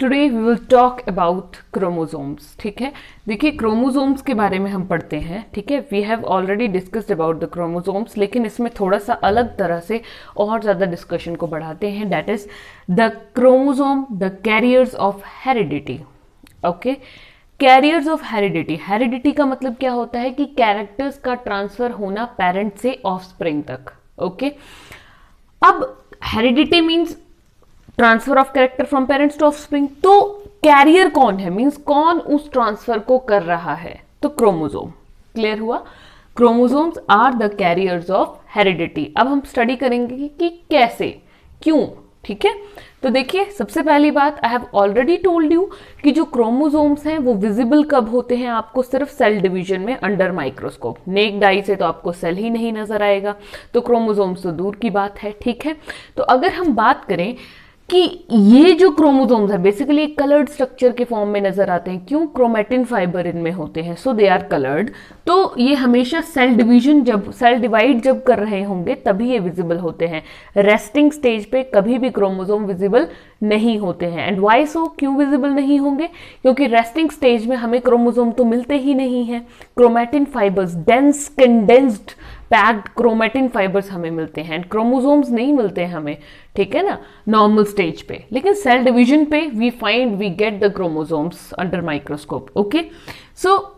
Today we will talk about chromosomes. ठीक है, देखिए क्रोमोसोम्स के बारे में हम पढ़ते हैं। ठीक है, we have already discussed about the chromosomes, लेकिन इसमें थोड़ा सा अलग तरह से और ज़्यादा डिस्कशन को बढ़ाते हैं। That is the chromosome, the carriers of heredity. Okay, carriers of heredity. Heredity का मतलब क्या होता है कि कैरेक्टर्स का ट्रांसफर होना पेरेंट से ऑफस्प्रिंग तक। ओके, अब heredity means transfer of character from parents to offspring. तो कैरियर कौन है, मीन्स कौन उस ट्रांसफर को कर रहा है, तो क्रोमोसोम। क्लियर हुआ? Chromosomes are the carriers of heredity. अब हम स्टडी करेंगे कि कैसे, क्यों। ठीक है, तो देखिए सबसे पहली बात, I have already told you कि जो क्रोमोसोम्स हैं वो विजिबल कब होते हैं आपको, सिर्फ सेल डिवीजन में अंडर माइक्रोस्कोप। नेक्ड आई से तो आपको सेल ही नहीं नजर आएगा, तो क्रोमोसोम्स तो दूर की बात है। ठीक है, तो अगर हम बात करें कि ये जो क्रोमोसोम्स है बेसिकली कलर्ड स्ट्रक्चर के फॉर्म में नजर आते हैं। क्यों? क्रोमेटिन फाइबर इनमें होते हैं, सो दे आर कलर्ड। तो ये हमेशा सेल डिवीजन, जब सेल डिवाइड जब कर रहे होंगे तभी ये विजिबल होते हैं। रेस्टिंग स्टेज पे कभी भी क्रोमोसोम विजिबल नहीं होते हैं। एंड वाई सो, क्यों विजिबल नहीं होंगे? क्योंकि रेस्टिंग स्टेज में हमें क्रोमोसोम तो मिलते ही नहीं है। Chromatin fibres, dense condensed packed chromatin fibres हमें मिलते हैं, क्रोमोसोम्स नहीं मिलते हैं हमें। ठीक है ना, नॉर्मल स्टेज पे। लेकिन सेल डिवीजन पे we get the chromosomes under microscope. Okay, so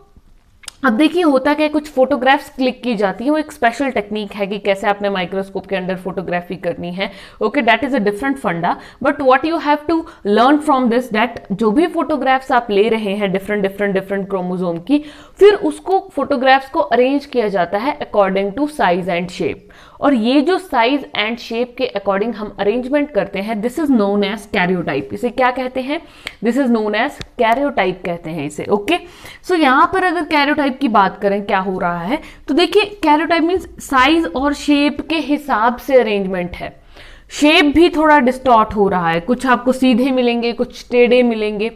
अब देखिए होता क्या है, कुछ फोटोग्राफ्स क्लिक की जाती है। वो एक स्पेशल टेक्निक है कि कैसे आपने माइक्रोस्कोप के अंदर फोटोग्राफी करनी है। Okay, that is a different funda, but what you have to learn from this, that जो भी फोटोग्राफ्स आप ले रहे हैं डिफरेंट क्रोमोसोम की, फिर उसको फोटोग्राफ्स को अरेंज किया जाता है according to size and shape. और ये जो साइज एंड शेप के अकॉर्डिंग हम अरेंजमेंट करते हैं, this is known as karyotype. इसे क्या कहते हैं? This is known as karyotype कहते हैं इसे। ओके, सो यहां पर अगर कैरियोटाइप की बात करें क्या हो रहा है, तो देखिए कैरियोटाइप मीन्स साइज और शेप के हिसाब से अरेंजमेंट है। शेप भी थोड़ा डिस्टॉर्ट हो रहा है, कुछ आपको सीधे मिलेंगे, कुछ टेढ़े मिलेंगे।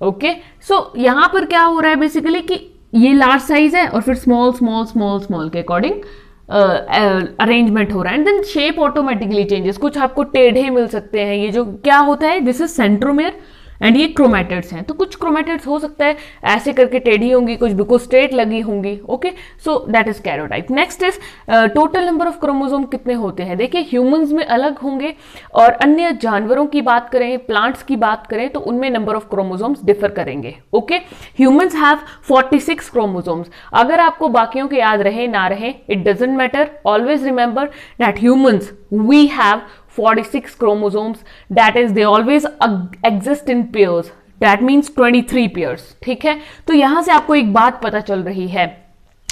ओके, सो यहां पर क्या हो रहा है बेसिकली कि ये लार्ज साइज है और फिर स्मॉल स्मॉल स्मॉल स्मॉल के अकॉर्डिंग अरेंजमेंट हो रहा है। And then shape automatically changes, कुछ आपको टेढ़े मिल सकते हैं। ये जो क्या होता है, दिस इज सेंट्रोमेयर एंड ये क्रोमेटिड्स हैं। तो कुछ क्रोमेटिड्स हो सकता है ऐसे करके टेढ़ी होंगी, कुछ बिल्कुल स्ट्रेट लगी होंगी। Okay, so that is karyotype. Next is total number of chromosome कितने होते हैं। देखिए ह्यूमंस में अलग होंगे और अन्य जानवरों की बात करें, प्लांट्स की बात करें, तो उनमें नंबर ऑफ क्रोमोसोम्स डिफर करेंगे। Okay, humans have 46 chromosomes. अगर आपको बाकियों के याद रहे ना रहे, it doesn't matter, always remember that humans we have 46 chromosomes, that is they always exist in pairs, that means 23 pairs। ठीक है, तो यहां से आपको एक बात पता चल रही है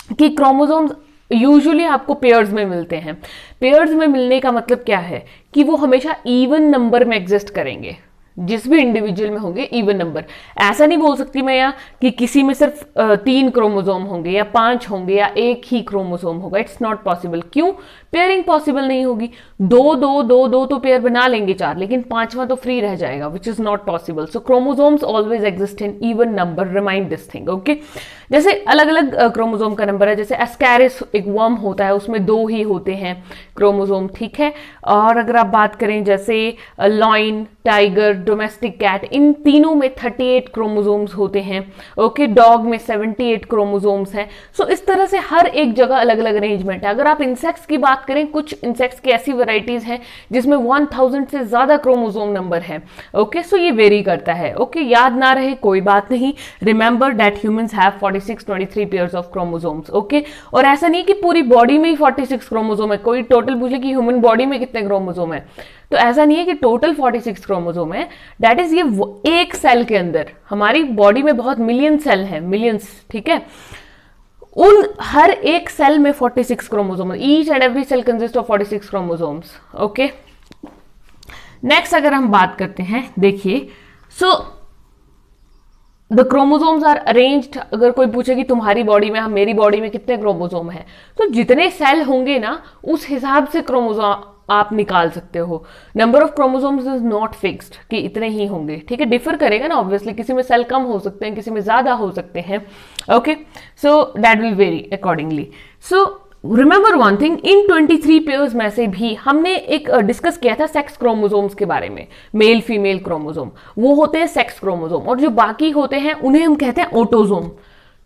कि क्रोमोसोम्स यूजुअली आपको पेयर्स में मिलते हैं। पेयर्स में मिलने का मतलब क्या है कि वो हमेशा इवन नंबर में एग्जिस्ट करेंगे, जिस भी इंडिविजुअल में होंगे इवन नंबर। ऐसा नहीं बोल सकती मैं यहाँ कि किसी में सिर्फ 3 क्रोमोसोम होंगे या 5 होंगे या एक ही क्रोमोसोम होगा। It's not possible. क्यों? पेयरिंग पॉसिबल नहीं होगी। दो तो पेयर बना लेंगे 4, लेकिन 5वां तो फ्री रह जाएगा, which is not possible. So chromosomes always exist in even number, remind this thing. Okay, जैसे अलग अलग क्रोमोसोम का नंबर है, जैसे एस्कैरिस एक वर्म होता है, उसमें 2 ही होते हैं क्रोमोसोम। ठीक है, और अगर आप बात करें जैसे लॉइन, टाइगर, डोमेस्टिक कैट, इन तीनों में 38 क्रोमोसोम्स होते हैं। ओके, डॉग में 78 क्रोमोसोम्स हैं। सो इस तरह से हर एक जगह अलग अलग अरेंजमेंट है। अगर आप इंसेक्ट्स की बात करें, कुछ इंसेक्ट्स की ऐसी वैरायटीज हैं जिसमें 1000 से ज्यादा क्रोमोसोम नंबर है। ओके, सो ये वेरी करता है। ओके, याद ना रहे कोई बात नहीं, remember that humans have 23 pairs of chromosomes. Okay, और ऐसा नहीं कि पूरी बॉडी में ही 46 क्रोमोसोम है। कोई टोटल पूछे कि ह्यूमन बॉडी में कितने क्रोमोसोम है, तो ऐसा नहीं है कि टोटल 46 क्रोमोसोम है। दैट इज ये एक सेल के अंदर, हमारी बॉडी में बहुत मिलियन सेल हैं, मिलियंस। ठीक है, उन हर एक सेल में 46 chromosome, each and every cell consist of 46 chromosomes. Okay, next अगर हम बात करते हैं, देखिए so the chromosomes are arranged. अगर कोई पूछे कि तुम्हारी बॉडी में, मेरी बॉडी में कितने क्रोमोसोम है, तो जितने सेल होंगे ना उस हिसाब से क्रोमोसोम आप निकाल सकते हो। Number of chromosomes is not fixed कि इतने ही होंगे। ठीक है, डिफर करेगा ना ऑब्वियसली, किसी में सेल कम हो सकते हैं, किसी में ज्यादा हो सकते हैं। Okay, so that will very accordingly. So remember one thing, in 23 pairs में से भी हमने एक डिस्कस किया था सेक्स क्रोमोसोम्स के बारे में, मेल फीमेल क्रोमोसोम, वो होते हैं सेक्स क्रोमोसोम, और जो बाकी होते हैं उन्हें हम कहते हैं ऑटोसोम।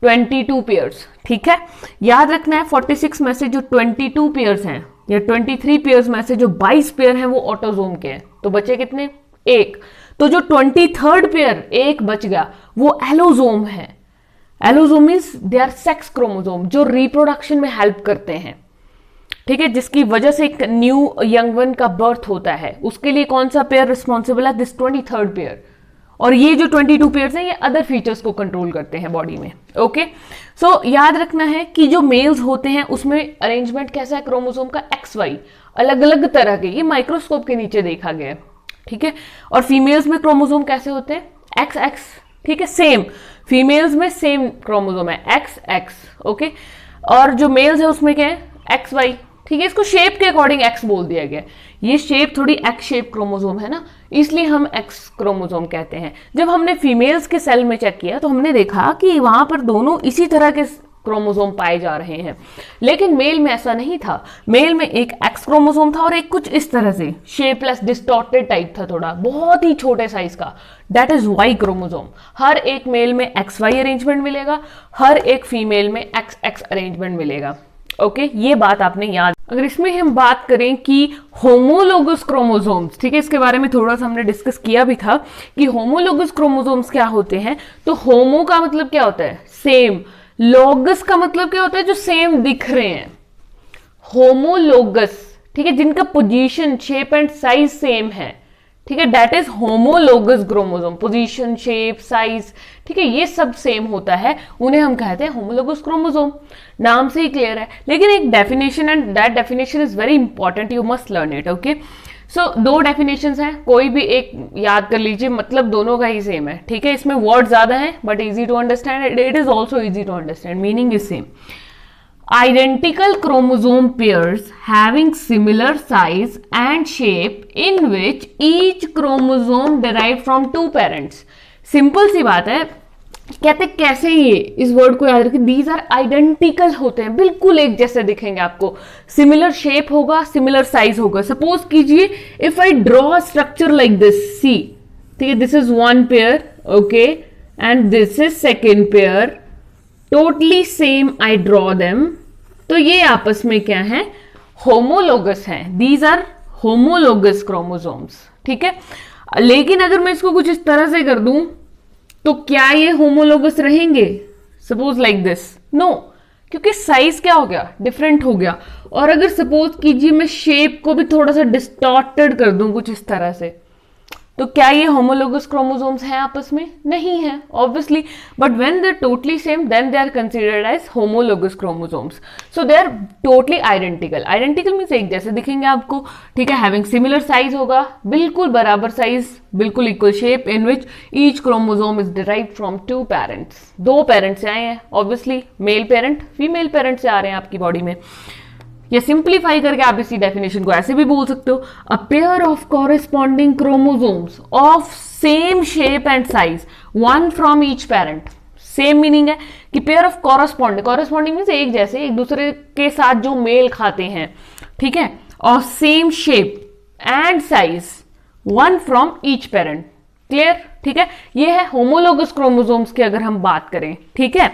22 पेयर्स, ठीक है, याद रखना है 46 में से जो 22 पेयर्स हैं या 23 पेयर्स में से जो 22 पेयर हैं वो ऑटोसोम के हैं, तो बचे कितने? एक। तो जो 23rd पेयर एक बच गया वो एलोसोम है। Allosome means they are sex chromosome जो रिप्रोडक्शन में हेल्प करते हैं, ठीक है, जिसकी वजह से एक न्यू यंग वन का बर्थ होता है। उसके लिए कौन सा पेयर रिस्पॉन्सिबल है? This 23rd pair. और ये जो 22 पेयर्स हैं ये अदर फीचर्स को कंट्रोल करते हैं बॉडी में। ओके, सो याद रखना है कि जो मेल्स होते हैं उसमें अरेंजमेंट कैसा है क्रोमोसोम का? XY, अलग अलग तरह के, ये माइक्रोस्कोप के नीचे देखा गया है, ठीक है। और फीमेल्स में क्रोमोसोम कैसे होते हैं? XX, ठीक है, सेम। फीमेल्स में सेम क्रोमोसोम है XX, ओके। और जो मेल्स है उसमें क्या है? XY, ठीक है। इसको शेप के अकॉर्डिंग X बोल दिया गया। ये शेप थोड़ी X शेप क्रोमोसोम है ना, इसलिए हम X क्रोमोसोम कहते हैं। जब हमने फीमेल्स के सेल में चेक किया तो हमने देखा कि वहां पर दोनों इसी तरह के क्रोमोसोम पाए जा रहे हैं, लेकिन मेल में ऐसा नहीं था। मेल में एक X क्रोमोसोम था और एक कुछ इस तरह से शेपलेस डिस्टॉर्टेड टाइप था, थोड़ा बहुत ही छोटे साइज का, दैट इज Y क्रोमोसोम। हर एक मेल में XY अरेंजमेंट मिलेगा, हर एक फीमेल में XX अरेंजमेंट मिलेगा। ओके, ये बात आपने याद। अगर इसमें हम बात करें कि होमोलोगस क्रोमोसोम्स, ठीक है, इसके बारे में थोड़ा सा हमने डिस्कस किया भी था कि होमोलोगस क्रोमोसोम्स क्या होते हैं। तो होमो का मतलब क्या होता है? सेम। लोगस का मतलब क्या होता है? जो सेम दिख रहे हैं। होमोलोगस, ठीक है, जिनका position, shape and size same है, ठीक है, that is homologous chromosome. Position, shape, size, ठीक है, ये सब सेम होता है, उन्हें हम कहते हैं होमोलोगस क्रोमोसोम। नाम से ही क्लियर है। लेकिन एक definition, and that definition is very important, you must learn it. Okay, so 2 definitions हैं, कोई भी एक याद कर लीजिए, मतलब दोनों का ही सेम है, ठीक है। इसमें वर्ड ज्यादा है but easy to understand, it is also easy to understand, meaning is same. Identical chromosome pairs having similar size and shape in which each chromosome derived from 2 parents। Simple सी बात है, कहते कैसे ये, इस वर्ड को याद रखिए, दीज आर आइडेंटिकल होते हैं, बिल्कुल एक जैसे दिखेंगे आपको, सिमिलर शेप होगा, सिमिलर साइज होगा। सपोज कीजिए if I draw structure like this, see, ठीक है, this is 1 pair, okay, and this is 2nd pair, totally same, I draw them, तो ये आपस में क्या है? होमोलोगस हैं। दीज आर होमोलोगस क्रोमोसोम्स, ठीक है। लेकिन अगर मैं इसको कुछ इस तरह से कर दूं तो क्या ये होमोलोगस रहेंगे? सपोज लाइक दिस, नो, क्योंकि साइज क्या हो गया? डिफरेंट हो गया। और अगर सपोज कीजिए मैं शेप को भी थोड़ा सा डिस्टॉर्टेड कर दूं कुछ इस तरह से, तो क्या ये होमोलोगस क्रोमोसोम्स हैं आपस में? नहीं है, obviously. But when they are totally same then they are considered as homologous chromosomes. So they are totally identical. Identical means एक जैसे दिखेंगे आपको, ठीक है, हैविंग सिमिलर साइज होगा, बिल्कुल बराबर साइज, बिल्कुल equal shape, in which each chromosome is derived from 2 parents. 2 parents से आए हैं, obviously, male parent, female parent से आ रहे हैं आपकी बॉडी में। या सिंप्लीफाई करके आप इसी डेफिनेशन को ऐसे भी बोल सकते हो, a pair of corresponding chromosomes of same shape and size, 1 from each parent. Same meaning है कि pair of corresponding, corresponding means एक जैसे, एक दूसरे के साथ जो मेल खाते हैं, ठीक है, of same shape and size, 1 from each parent. Clear, ठीक है, ये है होमोलोगस क्रोमोसोम्स की अगर हम बात करें, ठीक है।